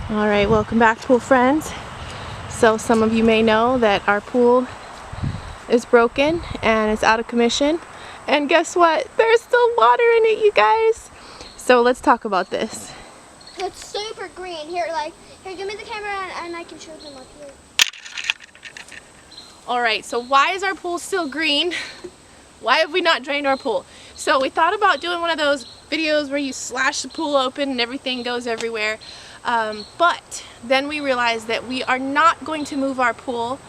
Alright, welcome back, pool friends. So some of you may know that our pool is broken and it's out of commission. And guess what? There's still water in it, you guys. So let's talk about this. It's super green. Here, give me the camera and I can show them up here. Alright, so why is our pool still green? Why have we not drained our pool? So we thought about doing one of those videos where you slash the pool open and everything goes everywhere. But then we realized that we are not going to move our pool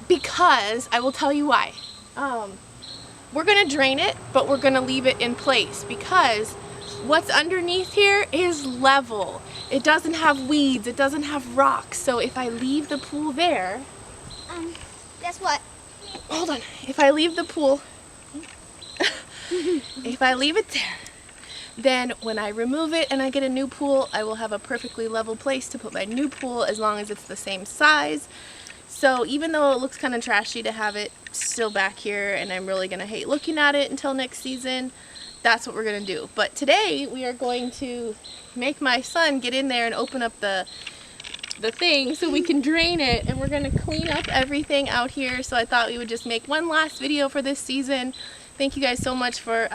because I will tell you why. We're going to drain it, but we're going to leave it in place because what's underneath here is level. It doesn't have weeds, it doesn't have rocks. So if I leave the pool there, guess what? hold on. If I leave the pool, if I leave it there, then when I remove it and I get a new pool, I will have a perfectly level place to put my new pool as long as it's the same size. So even though it looks kind of trashy to have it still back here and I'm really going to hate looking at it until next season, that's what we're going to do. But today we are going to make my son get in there and open up the thing so we can drain it, and we're going to clean up everything out here. So I thought we would just make one last video for this season. Thank you guys so much for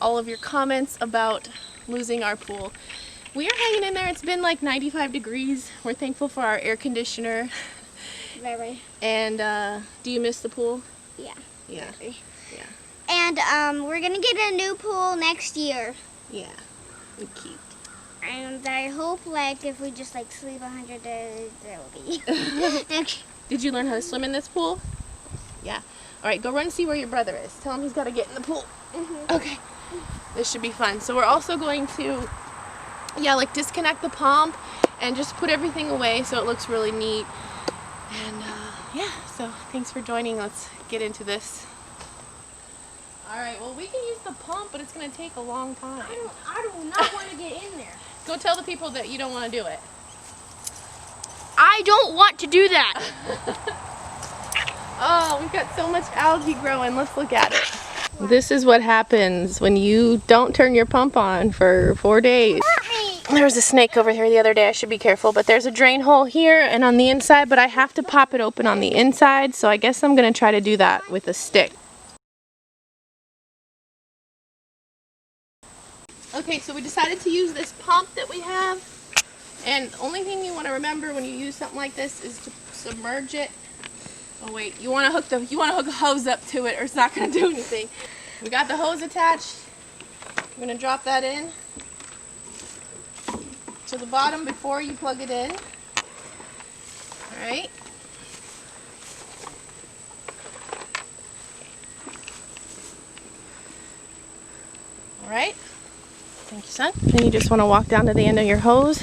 all of your comments about losing our pool. We are hanging in there. It's been like 95 degrees. We're thankful for our air conditioner. Very. And do you miss the pool? Yeah. Yeah. Very. Yeah. And we're gonna get a new pool next year. Yeah. Cute. And I hope if we just sleep 100 days, that will be. Did you learn how to swim in this pool? Yeah. All right, go run and see where your brother is. Tell him he's got to get in the pool. Okay. This should be fun. So we're also going to, disconnect the pump and just put everything away so it looks really neat. And so thanks for joining. Let's get into this. All right, well, we can use the pump, but it's going to take a long time. I do not want to get in there. Go tell the people that you don't want to do it. I don't want to do that. Oh, we've got so much algae growing. Let's look at it. This is what happens when you don't turn your pump on for 4 days. There was a snake over here the other day. I should be careful, but there's a drain hole here and on the inside, but I have to pop it open on the inside, so I guess I'm going to try to do that with a stick. Okay, so we decided to use this pump that we have, and the only thing you want to remember when you use something like this is to submerge it. Oh wait, you want to hook a hose up to it or it's not going to do anything. We got the hose attached. I'm going to drop that in to the bottom before you plug it in. Alright. Alright. Thank you, son. Then you just want to walk down to the end of your hose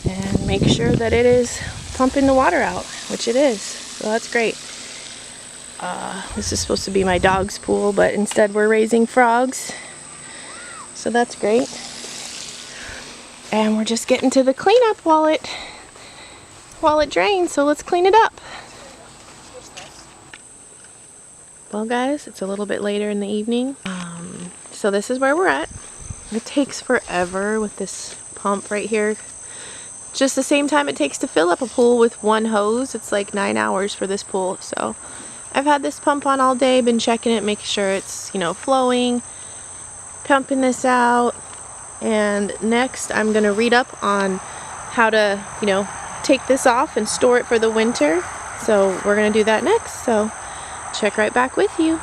and make sure that it is pumping the water out, which it is. So that's great. This is supposed to be my dog's pool, but instead we're raising frogs. So that's great. And we're just getting to the cleanup while it drains, so let's clean it up. Well guys, it's a little bit later in the evening. So this is where we're at. It takes forever with this pump right here. Just the same time it takes to fill up a pool with one hose. It's like 9 hours for this pool. So I've had this pump on all day, been checking it, making sure it's, flowing, pumping this out. And next I'm going to read up on how to, take this off and store it for the winter. So we're going to do that next. So check right back with you.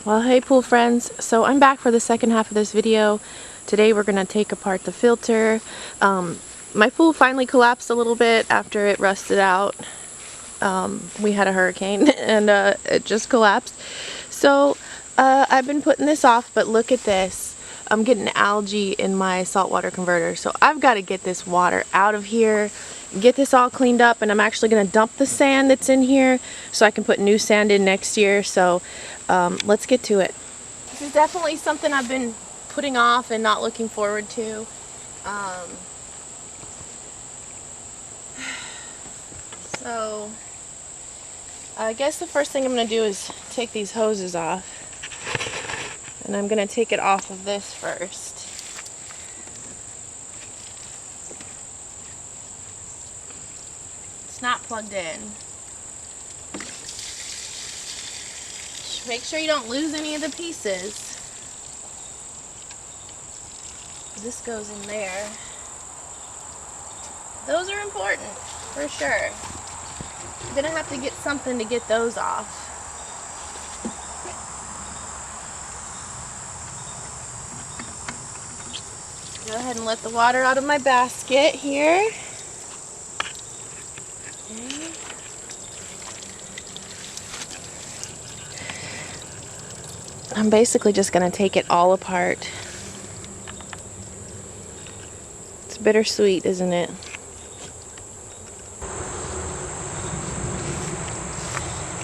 Well, hey pool friends. So I'm back for the second half of this video. Today we're going to take apart the filter. My pool finally collapsed a little bit after it rusted out. We had a hurricane and it just collapsed. So I've been putting this off, but look at this. I'm getting algae in my saltwater converter. So I've got to get this water out of here, get this all cleaned up, and I'm actually going to dump the sand that's in here so I can put new sand in next year. So let's get to it. This is definitely something I've been putting off and not looking forward to. So I guess the first thing I'm going to do is take these hoses off. And I'm going to take it off of this first. It's not plugged in. Make sure you don't lose any of the pieces. This goes in there. Those are important, for sure. I'm gonna have to get something to get those off. Go ahead and let the water out of my basket here. Okay. I'm basically just gonna take it all apart. It's bittersweet, isn't it?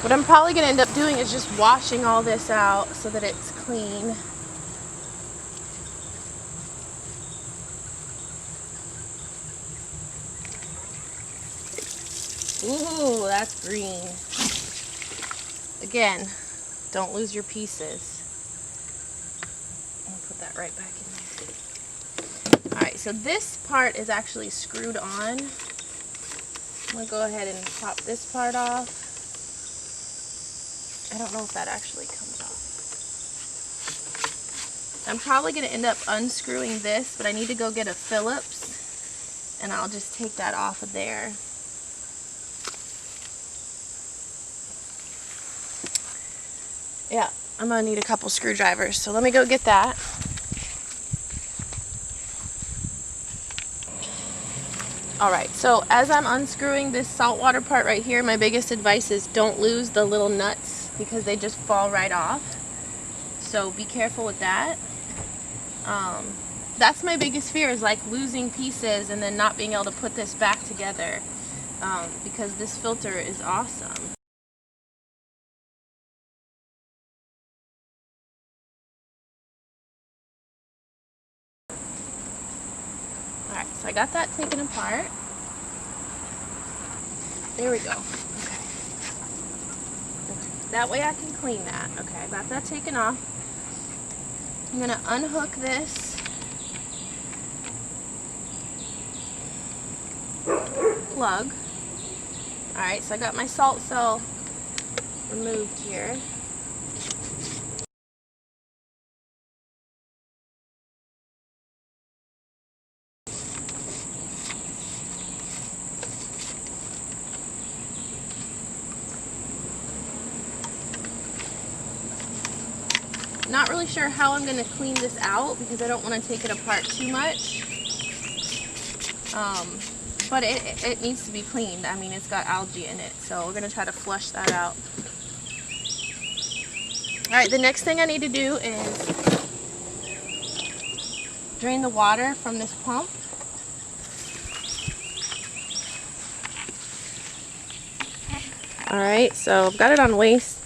What I'm probably going to end up doing is just washing all this out so that it's clean. Ooh, that's green. Again, don't lose your pieces. I'll put that right back in there. Alright, so this part is actually screwed on. I'm going to go ahead and pop this part off. I don't know if that actually comes off. I'm probably going to end up unscrewing this, but I need to go get a Phillips, and I'll just take that off of there. Yeah, I'm going to need a couple screwdrivers, so let me go get that. Alright, so as I'm unscrewing this saltwater part right here, my biggest advice is don't lose the little nuts because they just fall right off. So be careful with that. That's my biggest fear, is like losing pieces and then not being able to put this back together, because this filter is awesome. Alright, so I got that taken apart. There we go. Okay. That way I can clean that. Okay, I got that taken off. I'm going to unhook this plug. Alright, so I got my salt cell removed here. Not really sure how I'm going to clean this out because I don't want to take it apart too much. But it needs to be cleaned. I mean, it's got algae in it, so we're going to try to flush that out. Alright, the next thing I need to do is drain the water from this pump. Alright, so I've got it on waste.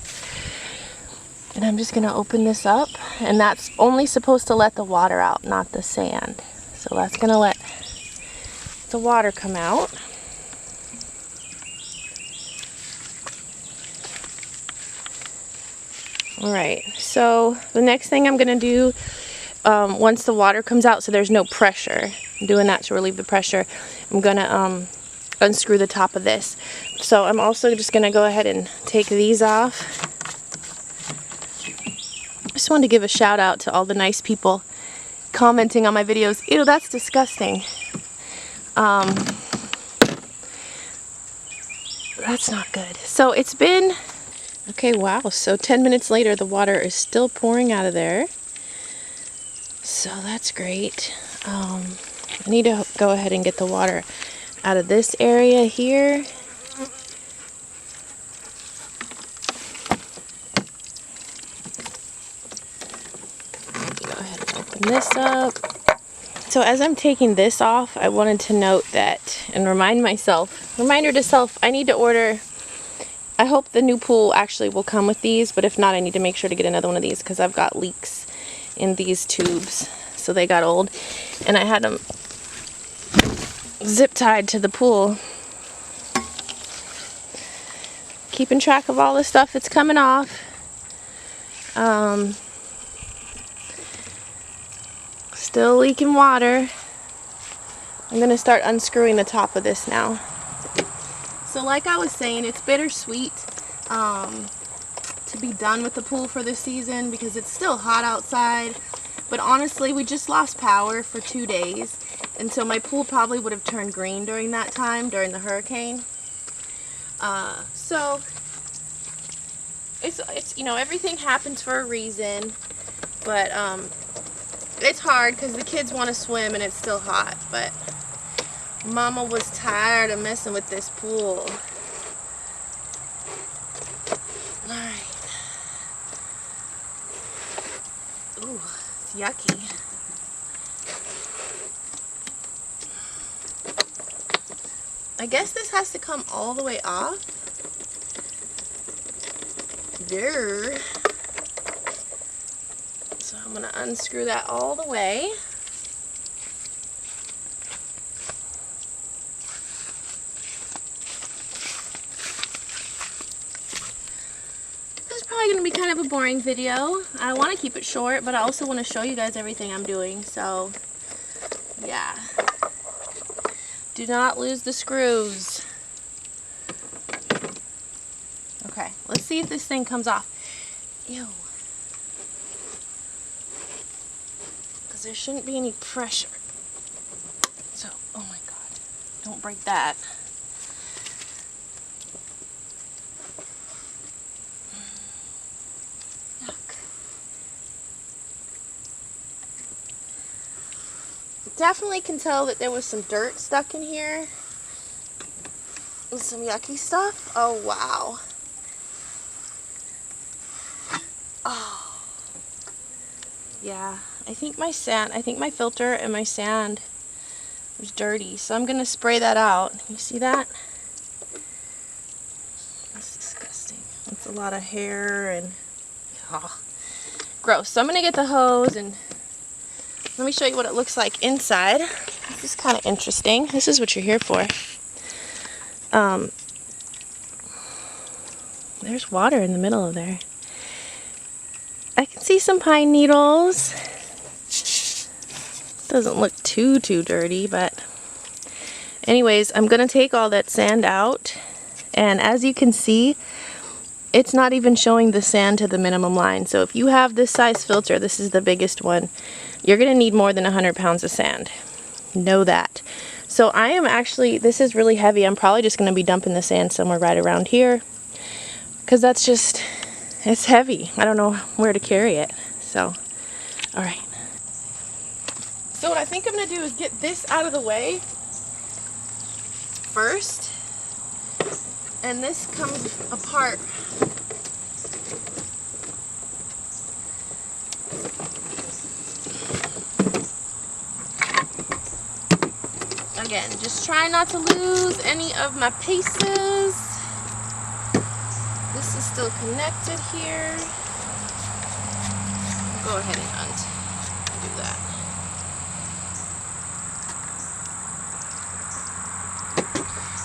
And I'm just going to open this up, and that's only supposed to let the water out, not the sand. So that's going to let the water come out. Alright, so the next thing I'm going to do, once the water comes out so there's no pressure, I'm doing that to relieve the pressure, I'm going to unscrew the top of this. So I'm also just going to go ahead and take these off. I just wanted to give a shout out to all the nice people commenting on my videos. Ew, that's disgusting. That's not good. So it's been, okay, wow, so 10 minutes later the water is still pouring out of there. So that's great. I need to go ahead and get the water out of this area here. Go ahead and open this up. So as I'm taking this off, I wanted to note that and reminder to self, I need to order, I hope the new pool actually will come with these, but if not, I need to make sure to get another one of these because I've got leaks in these tubes. So they got old and I had them zip tied to the pool. Keeping track of all the stuff that's coming off. Still leaking water. I'm going to start unscrewing the top of this now. So like I was saying, it's bittersweet to be done with the pool for this season because it's still hot outside. But honestly, we just lost power for 2 days, and so my pool probably would have turned green during that time, during the hurricane. So it's you know, everything happens for a reason, but it's hard because the kids want to swim and it's still hot. But Mama was tired of messing with this pool. Alright. Ooh, it's yucky. I guess this has to come all the way off. There. So I'm going to unscrew that all the way. This is probably going to be kind of a boring video. I want to keep it short, but I also want to show you guys everything I'm doing. So, yeah. Do not lose the screws. Okay, let's see if this thing comes off. Ew. Because there shouldn't be any pressure. So, oh my god, don't break that. Yuck. Definitely can tell that there was some dirt stuck in here. And some yucky stuff. Oh wow. Oh. Yeah, I think my filter and my sand was dirty, so I'm gonna spray that out. You see that? That's disgusting. That's a lot of hair and gross. So I'm gonna get the hose and let me show you what it looks like inside. This is kind of interesting. This is what you're here for. There's water in the middle of there. I can see some pine needles. Doesn't look too dirty, but anyways, I'm gonna take all that sand out, and as you can see, it's not even showing the sand to the minimum line. So if you have this size filter, this is the biggest one, you're gonna need more than 100 pounds of sand. Know that. So I am actually, this is really heavy. I'm probably just gonna be dumping the sand somewhere right around here, because that's just, it's heavy. I don't know where to carry it. So, all right. So what I think I'm gonna do is get this out of the way first, and this comes apart. Again, just try not to lose any of my pieces. This is still connected here. I'll go ahead and undo that.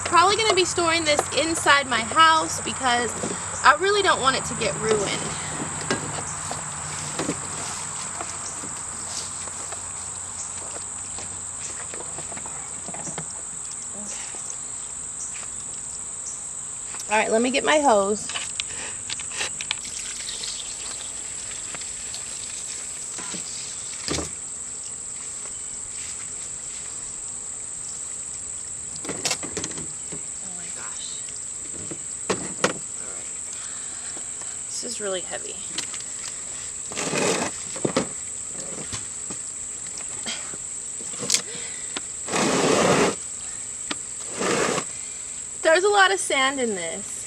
Probably going to be storing this inside my house because I really don't want it to get ruined. Alright, let me get my hose. Oh my gosh. Alright. This is really heavy. There's a lot of sand in this.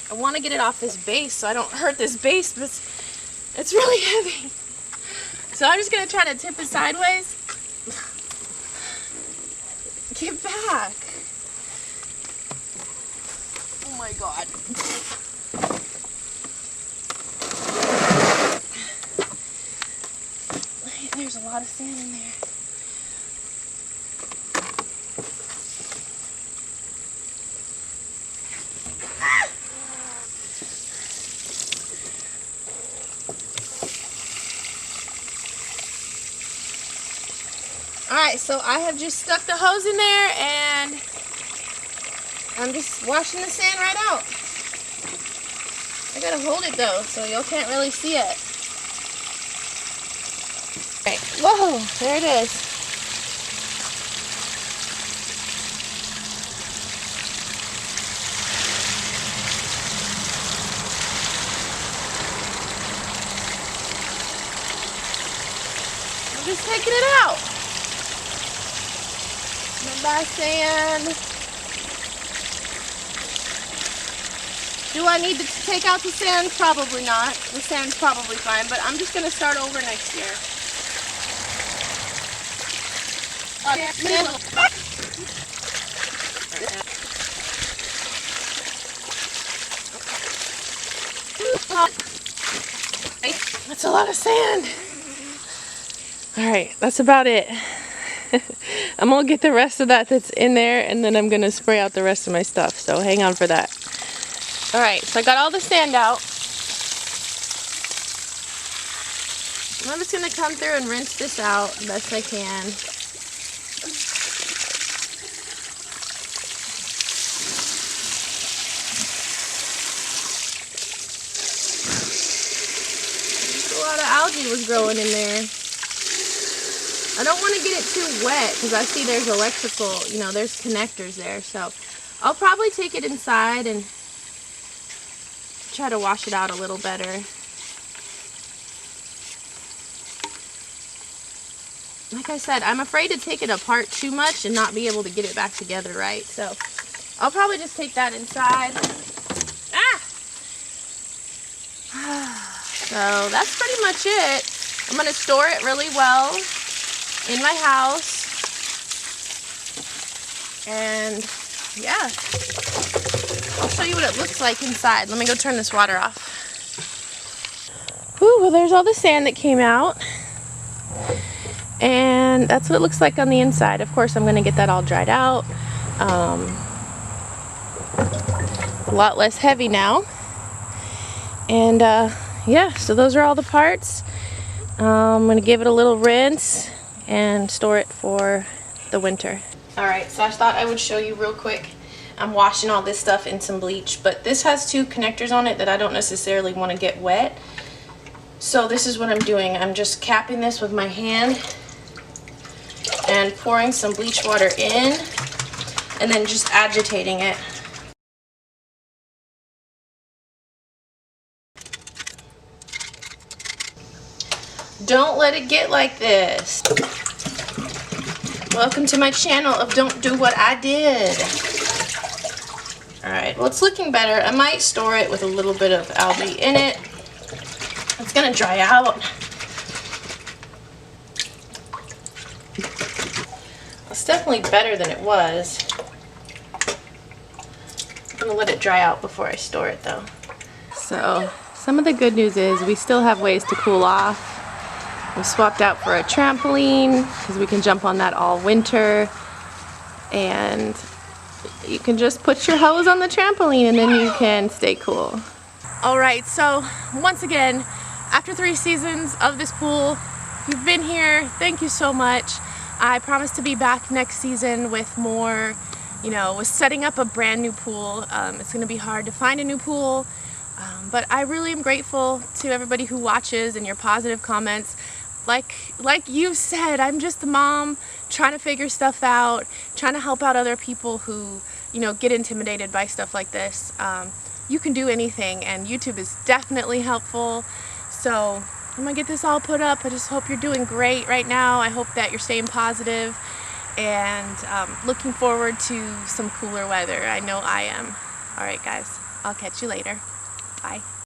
I want to get it off this base so I don't hurt this base, but it's really heavy. So I'm just going to try to tip it sideways. Get back. Oh my god. There's a lot of sand in there. Alright, so I have just stuck the hose in there and I'm just washing the sand right out. I gotta hold it though, so y'all can't really see it. Okay. Whoa, there it is. I'm just taking it out. My sand. Do I need to take out the sand? Probably not. The sand's probably fine, but I'm just going to start over next year. That's a lot of sand. Alright, that's about it. I'm going to get the rest of that that's in there, and then I'm going to spray out the rest of my stuff, so hang on for that. Alright, so I got all the sand out. I'm just going to come through and rinse this out the best I can. A lot of algae was growing in there. I don't want to get it too wet because I see there's electrical, there's connectors there. So I'll probably take it inside and try to wash it out a little better. Like I said, I'm afraid to take it apart too much and not be able to get it back together right. So I'll probably just take that inside. So that's pretty much it. I'm going to store it really well in my house. And yeah, I'll show you what it looks like inside. Let me go turn this water off. Whew, well, there's all the sand that came out. And that's what it looks like on the inside. Of course, I'm going to get that all dried out. A lot less heavy now. And yeah, so those are all the parts. I'm going to give it a little rinse and store it for the winter. Alright, so I thought I would show you real quick. I'm washing all this stuff in some bleach, but this has two connectors on it that I don't necessarily want to get wet. So this is what I'm doing. I'm just capping this with my hand and pouring some bleach water in and then just agitating it. Don't let it get like this. Welcome to my channel of Don't Do What I Did. Alright, well, it's looking better. I might store it with a little bit of algae in it. It's gonna dry out. It's definitely better than it was. I'm gonna let it dry out before I store it though. So, some of the good news is we still have ways to cool off. We swapped out for a trampoline because we can jump on that all winter, and you can just put your hose on the trampoline and then you can stay cool. Alright, so once again, after 3 seasons of this pool, if you've been here, thank you so much. I promise to be back next season with more, with setting up a brand new pool. It's going to be hard to find a new pool, but I really am grateful to everybody who watches and your positive comments. Like you said, I'm just a mom trying to figure stuff out, trying to help out other people who, get intimidated by stuff like this. You can do anything, and YouTube is definitely helpful. So I'm gonna get this all put up. I just hope you're doing great right now. I hope that you're staying positive and looking forward to some cooler weather. I know I am. All right, guys, I'll catch you later. Bye.